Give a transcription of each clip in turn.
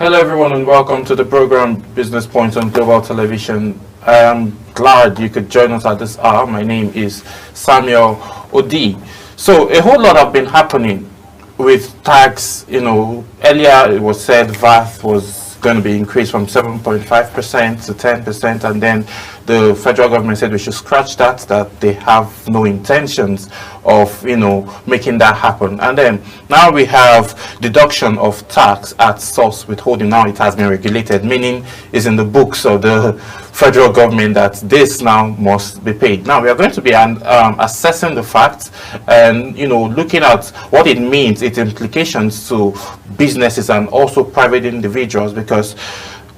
Hello everyone and welcome to the program Business Points on Global Television. I am glad you could join us at this hour. My name is Samuel Odi. So a whole lot have been happening with tax. Earlier it was said VAT was going to be increased from 7.5% to 10%, and then the federal government said we should scratch that they have no intentions of making that happen. And then now we have deduction of tax at source withholding. Now it has been regulated, meaning it's in the books of the federal government that this now must be paid. Now we are going to be assessing the facts and looking at what it means, its implications to businesses and also private individuals, because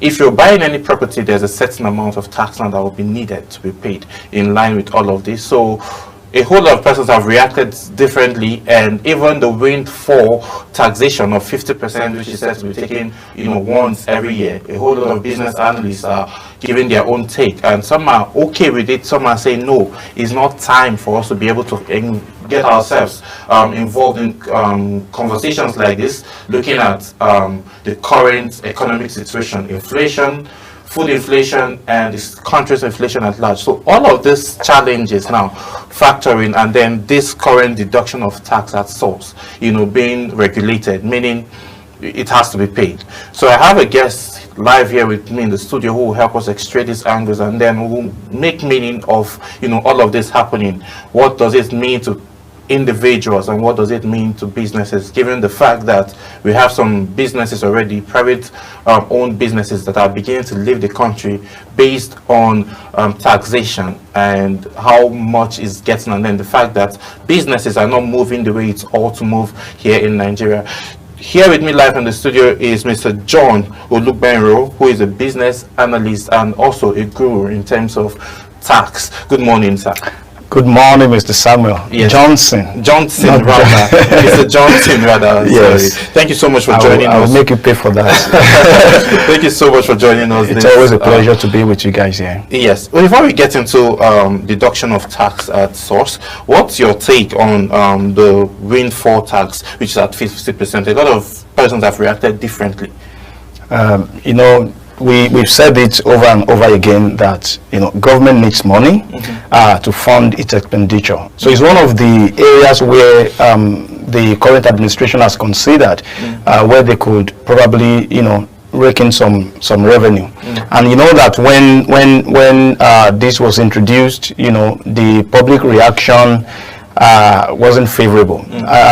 if you're buying any property, there's a certain amount of tax now that will be needed to be paid in line with all of this. So a whole lot of persons have reacted differently, and even the windfall taxation of 50%, which is said to be taken once every year, a whole lot of business analysts are giving their own take, and some are okay with it, some are saying no, it's not time for us to be able to get ourselves involved in conversations like this, looking at the current economic situation, inflation, food inflation, and this country's inflation at large. So all of these challenges now factoring, and then this current deduction of tax at source, being regulated, meaning it has to be paid. So I have a guest live here with me in the studio who will help us extract these angles, and then we'll make meaning of all of this happening. What does it mean to individuals and what does it mean to businesses, given the fact that we have some businesses already, private owned businesses, that are beginning to leave the country based on taxation and how much is getting, and then the fact that businesses are not moving the way it's all to move here in Nigeria. Here with me live in the studio is Mr. John Olugbenro, who is a business analyst and also a guru in terms of tax. Good morning, sir. Good morning, Mr. Samuel. Yes. Johnson, rather. Mr. Johnson, rather. Yes. Sorry. Thank you so much for joining us. I will make you pay for that. Thank you so much for joining us. It's always a pleasure to be with you guys here. Yes. Well, before we get into deduction of tax at source, what's your take on the windfall tax, which is at 50%? A lot of persons have reacted differently. We've said it over and over again that government needs money to fund its expenditure. So it's one of the areas where the current administration has considered where they could probably rake in some revenue. And you know that when this was introduced, the public reaction wasn't favorable.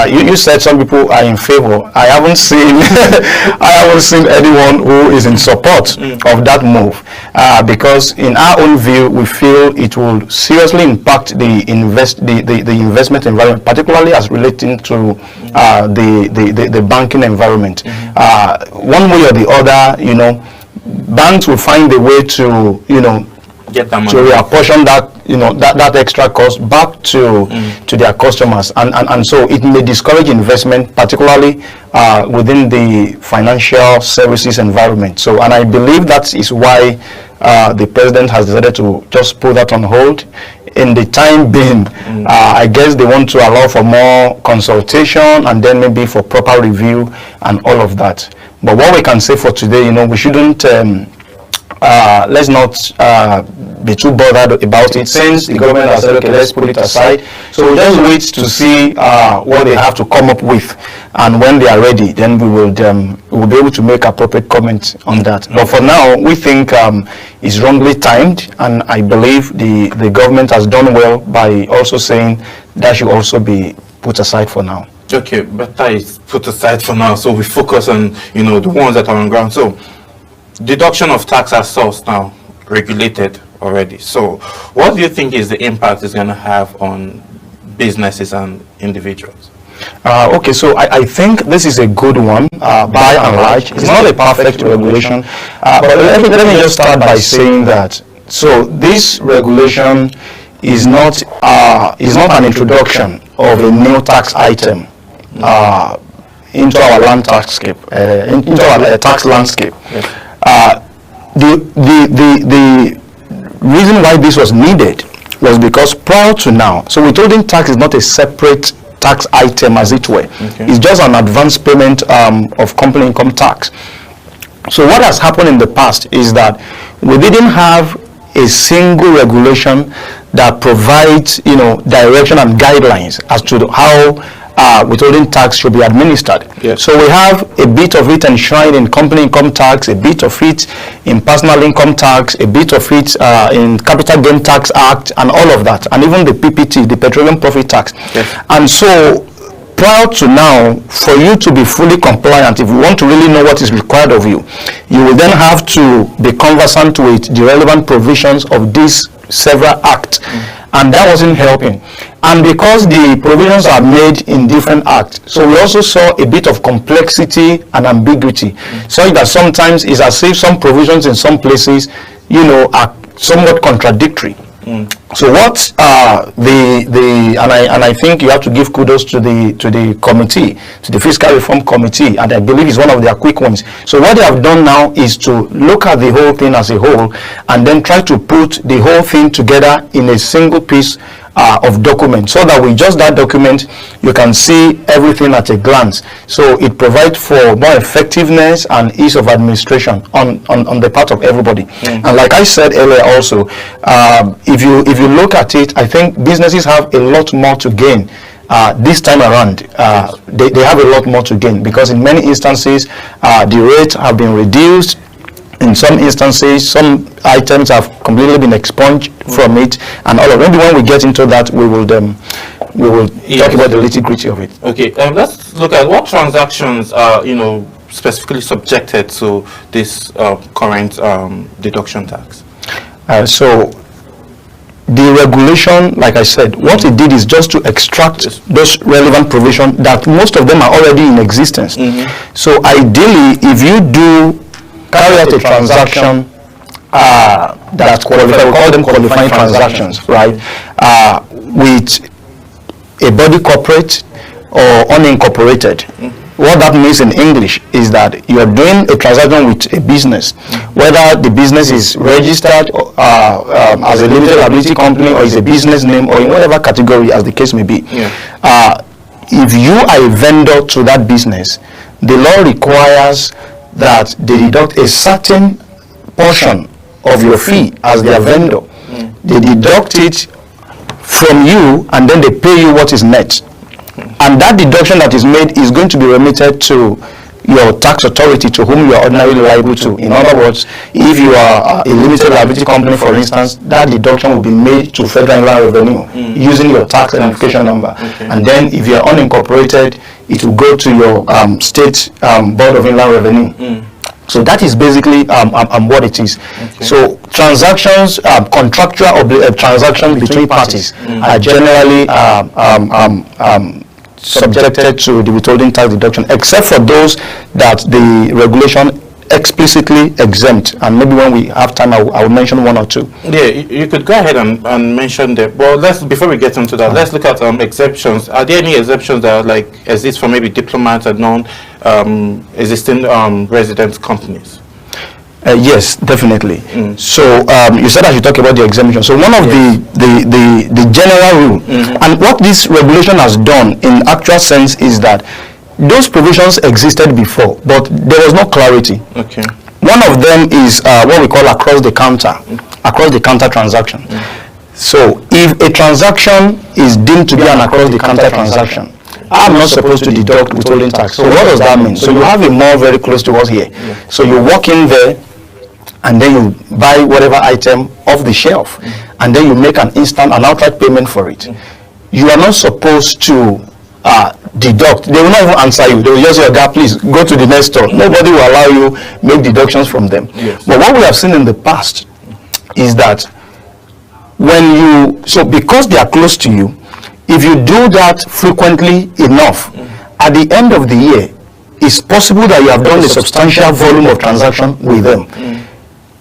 You said some people are in favor. I haven't seen anyone who is in support of that move, because in our own view we feel it will seriously impact the investment environment, particularly as relating to the banking environment. One way or the other, banks will find a way to get that money, to reapportion that that extra cost back to their customers, and so it may discourage investment, particularly within the financial services environment. So, and I believe that is why the president has decided to just put that on hold in the time being. I guess they want to allow for more consultation and then maybe for proper review and all of that. But what we can say for today, we shouldn't let's not be too bothered about it, since the government has said, okay, let's put it aside. So we'll just wait to see what they have to come up with, and when they are ready, then we will be able to make appropriate comments on that. But for now, we think it's wrongly timed, and I believe the government has done well by also saying that should also be put aside for now. Okay, but that is put aside for now, so we focus on the ones that are on ground. So deduction of tax at source now regulated already. So what do you think is the impact it's going to have on businesses and individuals? Okay, so I think this is a good one by and large. It's not a perfect regulation, but let me just start by saying that this regulation is not an introduction of a new tax item into our land taxscape, into our tax landscape. Yes. The reason why this was needed was because prior to now, so withholding tax is not a separate tax item, as it were. Okay. It's just an advance payment of company income tax. So what has happened in the past is that we didn't have a single regulation that provides, direction and guidelines as to how withholding tax should be administered. Yes. So we have a bit of it enshrined in company income tax, a bit of it in personal income tax, a bit of it in Capital Gain Tax Act, and all of that, and even the PPT, the Petroleum Profit Tax. Yes. And so prior to now, for you to be fully compliant, if you want to really know what is required of you, you will then have to be conversant with the relevant provisions of these several acts. And that wasn't helping. And because the provisions are made in different acts, so we also saw a bit of complexity and ambiguity, so that sometimes it's as if some provisions in some places, are somewhat contradictory. So what I think you have to give kudos to the committee, to the Fiscal Reform Committee, and I believe it's one of their quick ones. So what they have done now is to look at the whole thing as a whole and then try to put the whole thing together in a single piece of document, so that with just that document you can see everything at a glance. So it provides for more effectiveness and ease of administration on the part of everybody. And like I said earlier also, if you look at it, I think businesses have a lot more to gain this time around. They have a lot more to gain, because in many instances the rates have been reduced. In some instances, some items have completely been expunged from it, and all of them. Maybe when we get into that, we will talk about the nitty-gritty of it. Okay, let's look at what transactions are, specifically subjected to this current deduction tax. So the regulation, like I said, what it did is just to extract those relevant provisions that most of them are already in existence. So ideally, if you do carry out a transaction that's qualified, we call them qualifying transactions, right, with a body corporate or unincorporated. What that means in English is that you are doing a transaction with a business, whether the business is registered as a limited liability company or is a business name, or in whatever category as the case may be. If you are a vendor to that business, the law requires that they deduct a certain portion of your fee as their vendor. They deduct it from you, and then they pay you what is net. And that deduction that is made is going to be remitted to your tax authority, to whom you are ordinarily liable to. In other words, if you are a limited liability company, for instance, that deduction will be made to Federal Inland Revenue using your tax identification number. And then if you are unincorporated, it will go to your state Board of Inland Revenue. So that is basically what it is. So transactions, contractual transactions between parties are generally subjected to the withholding tax deduction, except for those that the regulation explicitly exempt. And maybe when we have time, I will mention one or two. Yeah, you could go ahead and mention them. Well, before we get into that, let's look at exceptions. Are there any exceptions that exist for maybe diplomats and non-existing resident companies? Yes, definitely. So you said I should talk about the exemption. So one of the general rule, and what this regulation has done in actual sense is that those provisions existed before, but there was no clarity. Okay. One of them is what we call across the counter transaction. So if a transaction is deemed to be an across the counter transaction, I'm not supposed to deduct withholding tax. So what does that mean? So you have a mall very close to us here. So you walk in there, and then you buy whatever item off the shelf, and then you make an outright payment for it. You are not supposed to deduct. They will not even answer you. They will just say, "God, please go to the next store." Nobody will allow you make deductions from them. But what we have seen in the past is that because they are close to you, if you do that frequently enough, at the end of the year, it's possible that you have done a substantial volume of transaction with them.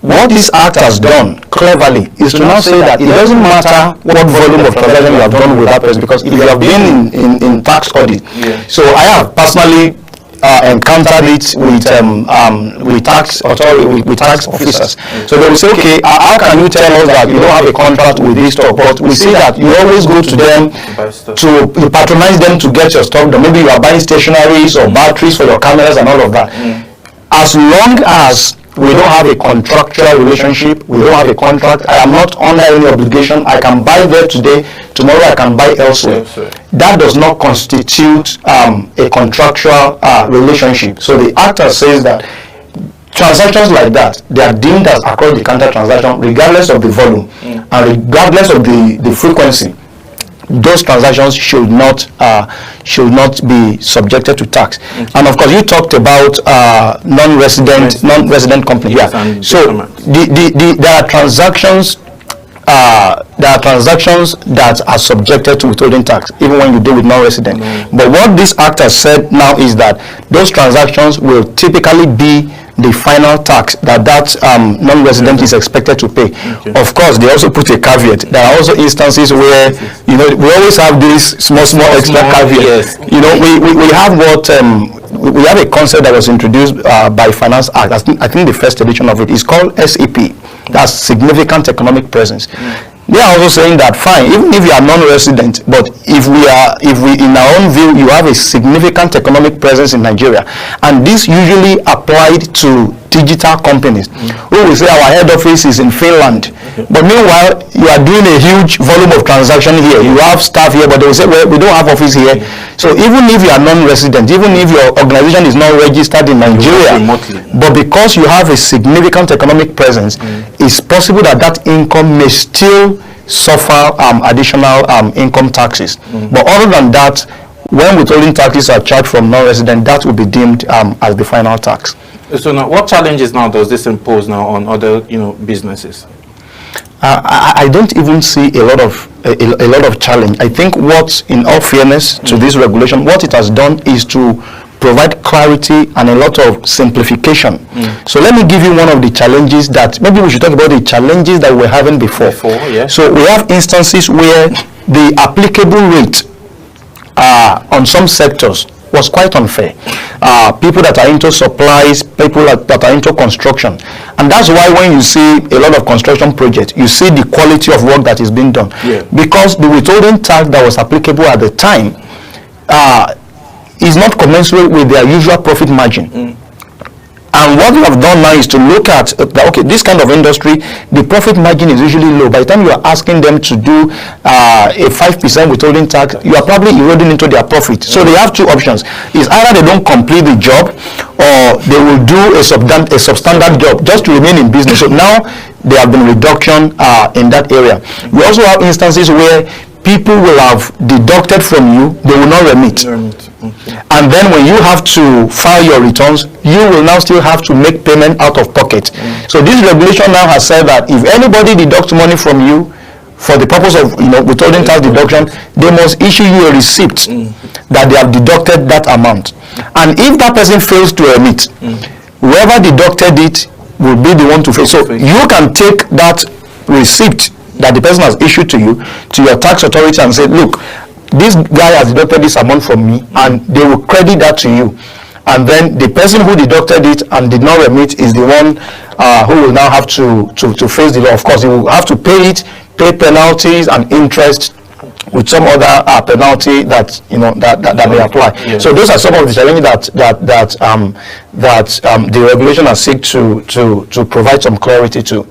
What this act has done cleverly is to now say that it doesn't matter what volume of transaction you have done with that person, because if you have been in tax audit. So I have personally encountered it with tax authority, with tax officers. So they will say, okay, how can you tell us that you don't have a contract with this store? But we see that you always go to them to patronize them to get your stock done. Maybe you are buying stationaries or batteries for your cameras and all of that. as long as we don't have a contractual relationship, we don't have a contract, I am not under any obligation, I can buy there today, tomorrow I can buy elsewhere. Yes, sir. That does not constitute a contractual relationship. So the Acta says that transactions like that, they are deemed as across the counter transaction regardless of the volume and regardless of the frequency. Those transactions should not be subjected to tax. And of course, you talked about non-resident companies. Yes, Yeah. and So there are transactions. There are transactions that are subjected to withholding tax, even when you deal with non-resident. But what this act has said now is that those transactions will typically be the final tax that non-resident is expected to pay. Okay. Of course, they also put a caveat. There are also instances where, you know, we always have these small extra caveats. Yes. You know, we have what we have a concept that was introduced by Finance Act. I think the first edition of it is called SEP. That's significant economic presence. They are also saying that fine, even if you are non-resident, but if we in our own view, you have a significant economic presence in Nigeria, and this usually applied to digital companies who will say our head office is in Finland, but meanwhile you are doing a huge volume of transaction here. You have staff here, but they will say, well, we don't have office here. So even if you are non-resident, even if your organization is not registered in Nigeria, but because you have a significant economic presence, it's possible that that income may still suffer additional income taxes. But other than that, when withholding taxes are charged from non-resident, that will be deemed as the final tax. So now, what challenges now does this impose now on other, businesses? I don't even see a lot of challenge. I think what, in all fairness to this regulation, what it has done is to provide clarity and a lot of simplification. So let me give you one of the challenges that maybe we should talk about, the challenges that we're having before. Yes. So we have instances where the applicable rate on some sectors was quite unfair. People that are into supplies, people that are into construction. And that's why when you see a lot of construction projects, you see the quality of work that is being done. Yeah. Because the withholding tax that was applicable at the time is not commensurate with their usual profit margin. And what we have done now is to look at, okay, this kind of industry, the profit margin is usually low. By the time you are asking them to do a 5% withholding tax, you are probably eroding into their profit. So they have two options. It's either they don't complete the job, or they will do a substandard job just to remain in business. So now there have been reduction in that area. We also have instances where people will have deducted from you, they will not remit. Okay. And then when you have to file your returns, you will now still have to make payment out of pocket. So this regulation now has said that if anybody deducts money from you for the purpose of withholding tax deduction, they must issue you a receipt that they have deducted that amount. And if that person fails to remit, whoever deducted it will be the one to face. So you can take that receipt that the person has issued to you to your tax authority and say, look, this guy has deducted this amount from me, and they will credit that to you. And then the person who deducted it and did not remit is the one who will now have to face the law. Of course, he will have to pay penalties and interest with some other penalty that that may apply. Yeah. So those are some of the challenges that the regulation has seek to provide some clarity to.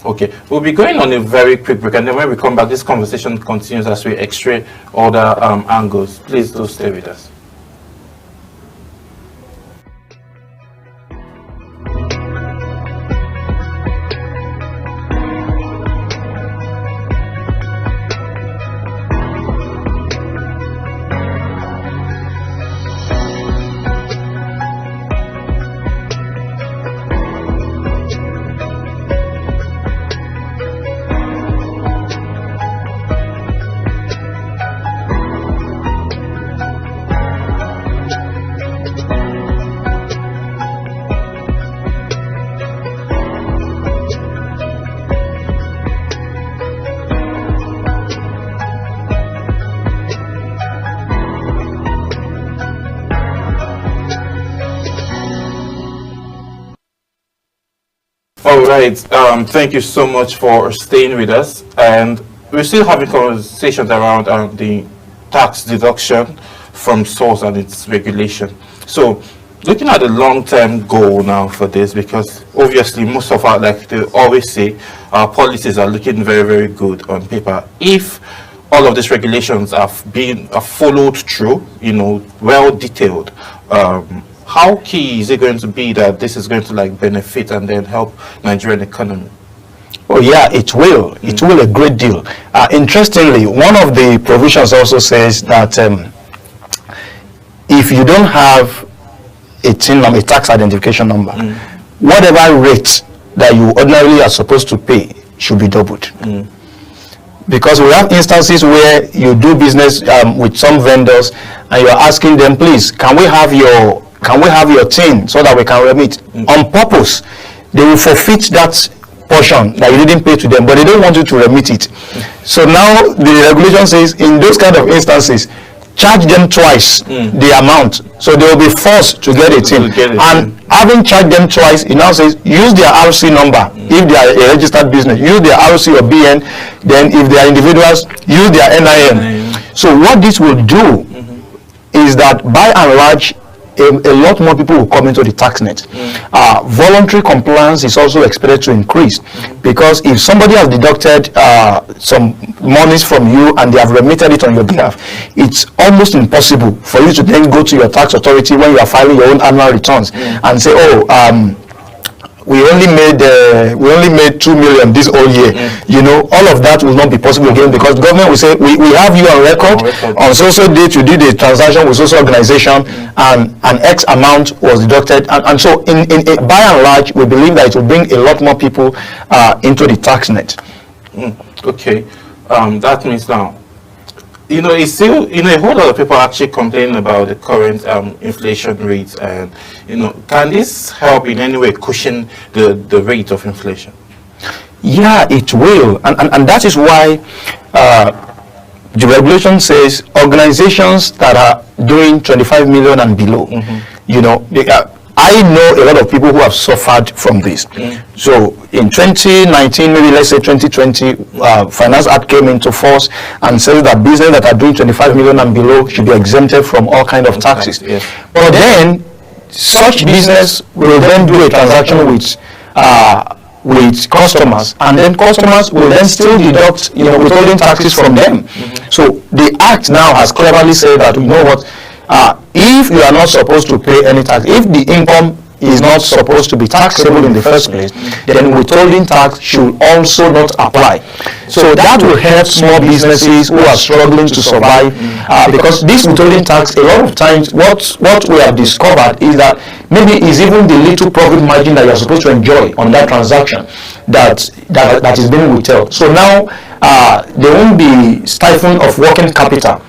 Okay, we'll be going on a very quick break, and then when we come back, this conversation continues as we extract other angles. Please do stay with us. All right, thank you so much for staying with us, and we're still having conversations around the tax deduction from source and its regulation. So looking at the long-term goal now for this, because obviously most of our, like they always say, our policies are looking very, very good on paper. If all of these regulations are followed through, well detailed, how key is it going to be that this is going to like benefit and then help Nigerian economy? Oh yeah, it will. It will a great deal. Interestingly, one of the provisions also says that if you don't have a TIN number, a tax identification number, whatever rate that you ordinarily are supposed to pay should be doubled. Because we have instances where you do business with some vendors and you're asking them, please, can we have your TIN so that we can remit? On purpose, they will forfeit that portion that you didn't pay to them, but they don't want you to remit it. So now the regulation says in those kind of instances, charge them twice the amount, so they will be forced to get a TIN. And having charged them twice, it now says use their RC number if they are a registered business, use their RC or BN. Then if they are individuals, use their NIN. So what this will do is that by and large, a lot more people will come into the tax net. Voluntary compliance is also expected to increase, because if somebody has deducted some monies from you and they have remitted it on your behalf, it's almost impossible for you to then go to your tax authority when you are filing your own annual returns and say, we only made 2 million this whole year. All of that will not be possible again, because the government will say, we have you on record. On so date you did a transaction with social organization and an X amount was deducted, and so in by and large we believe that it will bring a lot more people into the tax net. Okay, that means now, it's still, a whole lot of people are actually complaining about the current inflation rates, and can this help in any way cushion the rate of inflation? Yeah, it will, and that is why the regulation says organizations that are doing 25 million and below, I know a lot of people who have suffered from this. So in 2019, maybe let's say 2020, Finance Act came into force and says that business that are doing 25 million and below should be exempted from all kind of taxes. But then such business will then do a transaction with customers, and then customers will then still deduct withholding taxes from them. So the Act now has cleverly said that, if you are not supposed to pay any tax, if the income is not supposed to be taxable in the first place, then withholding tax should also not apply. So that will help small businesses who are struggling to survive, because this withholding tax, a lot of times, what we have discovered is that maybe it's even the little profit margin that you are supposed to enjoy on that transaction that is being withheld. So now there won't be stifling of working capital.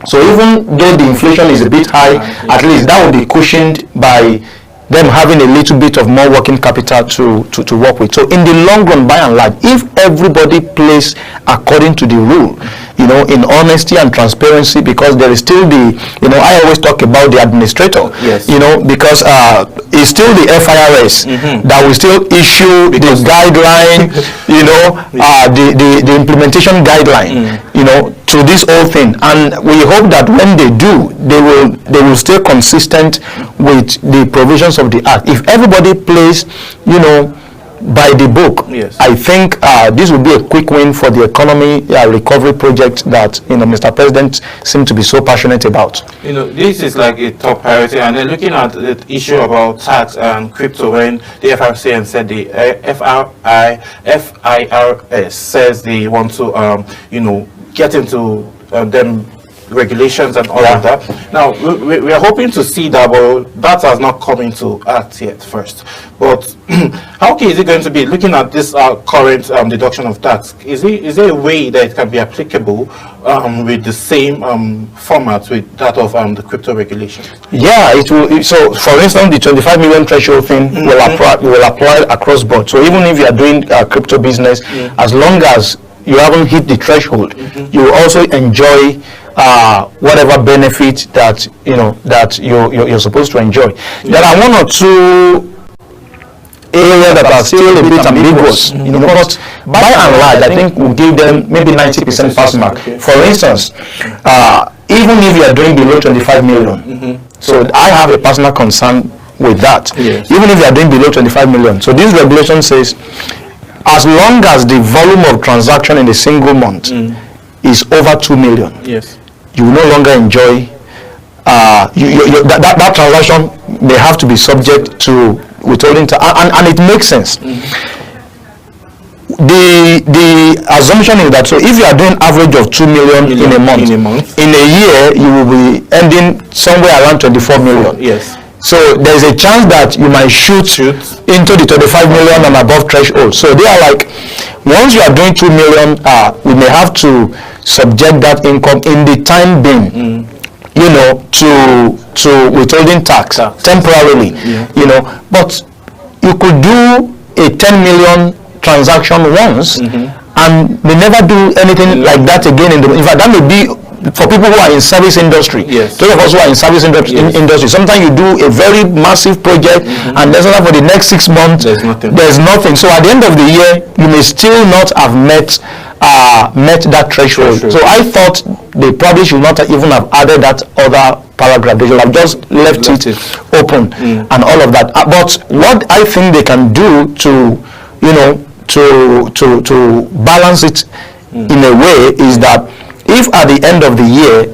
So even though the inflation is a bit high, at least that will be cushioned by them having a little bit of more working capital to work with. So in the long run, by and large, if everybody plays according to the rule, in honesty and transparency, because there is still I always talk about the administrator, because it's still the FIRS that will still issue the guideline, the implementation guideline, to this whole thing. And we hope that when they do, they will stay consistent with the provisions of the Act. If everybody plays, by the book, I think this will be a quick win for the economy recovery project that Mr. President seemed to be so passionate about. This is like a top priority, and then looking at the issue about tax and crypto, when the FRCN said the FIRS says they want to get into them regulations and all of that. Now we are hoping to see that, but that has not come into act yet first. But how is it going to be, looking at this current deduction of tax? Is there a way that it can be applicable with the same format with that of the crypto regulation? Yeah, it will. So for instance, the 25 million threshold thing will apply across board. So even if you are doing crypto business, as long as you haven't hit the threshold, you will also enjoy whatever benefit that you're supposed to enjoy. There are one or two areas that are still a bit ambiguous, but by and large, I think we'll give them maybe 90% pass mark. For instance, even if you are doing below 25 million, So I have a personal concern with that, Yes. even if you are doing below 25 million. So this regulation says, as long as the volume of transaction in a single month is over 2 million, Yes. you will no longer enjoy that transaction may have to be subject to withholding tax, and it makes sense. The assumption is that, so if you are doing average of 2 million in a month, in a year you will be ending somewhere around 24 million. Yes. So there's a chance that you might shoot into the 25 million and above threshold. So they are like, once you are doing 2 million, we may have to subject that income in the time being, you know, to withholding tax temporarily, you know. But you could do a 10 million transaction once and they never do anything like that again. In fact, that may be for people who are in service industry. Yes. Those of us who are in service industry, sometimes you do a very massive project and there's for the next 6 months there's nothing. So at the end of the year you may still not have met that threshold. So I thought they probably should not even have added that other paragraph. They should have just left it open and all of that. But what I think they can do to, you know, to balance it in a way is that if at the end of the year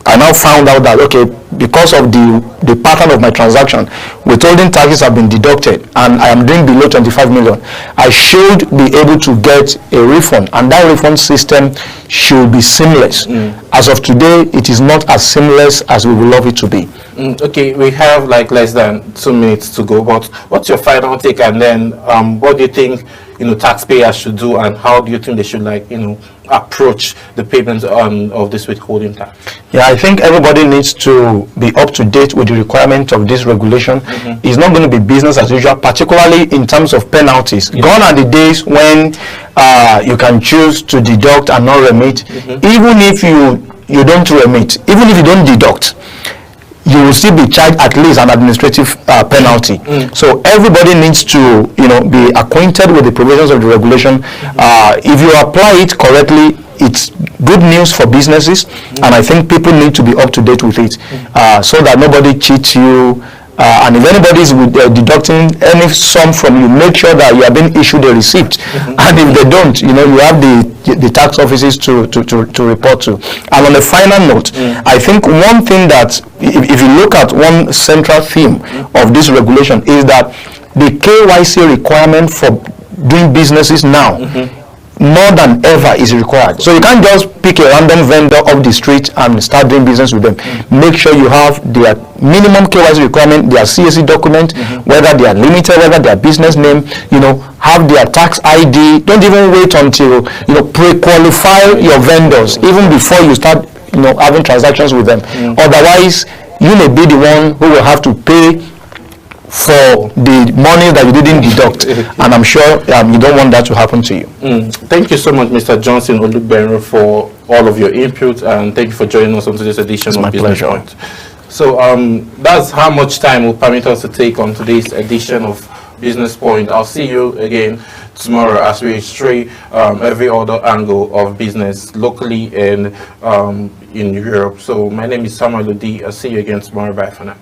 I now found out that, okay, because of the pattern of my transaction, withholding taxes have been deducted and I am doing below 25 million, I should be able to get a refund, and that refund system should be seamless. As of today, it is not as seamless as we would love it to be. Okay, we have like less than 2 minutes to go, but what's your final take, and then what do you think, you know, taxpayers should do, and how do you think they should, like, you know, approach the payment of this withholding tax? Yeah, I think everybody needs to be up to date with the requirement of this regulation. It's not going to be business as usual, particularly in terms of penalties. Gone are the days when you can choose to deduct and not remit. Even if you don't remit, even if you don't deduct, you will still be charged at least an administrative penalty. So everybody needs to, you know, be acquainted with the provisions of the regulation. If you apply it correctly, it's good news for businesses, and I think people need to be up to date with it, so that nobody cheats you. And if anybody is deducting any sum from you, make sure that you are being issued a receipt. And if they don't, you know, you have the tax offices to report to. And on a final note, I think one thing that, if you look at one central theme of this regulation, is that the KYC requirement for doing businesses now, more than ever, is required. So you can't just pick a random vendor off the street and start doing business with them. Make sure you have their minimum KYC requirement, their CSE document, whether they are limited, whether their business name, you know, have their tax ID. Don't even wait until, you know, pre-qualify your vendors even before you start, you know, having transactions with them. Otherwise, you may be the one who will have to pay for the money that you didn't deduct, and I'm sure you don't want that to happen to you. Thank you so much, Mr. Johnson Olugbenro, for all of your input, and thank you for joining us on today's edition of Business Point. So that's how much time will permit us to take on today's edition of Business Point. I'll see you again tomorrow as we stray every other angle of business locally and in Europe. So my name is Samuel Odi. I'll see you again tomorrow. Bye for now.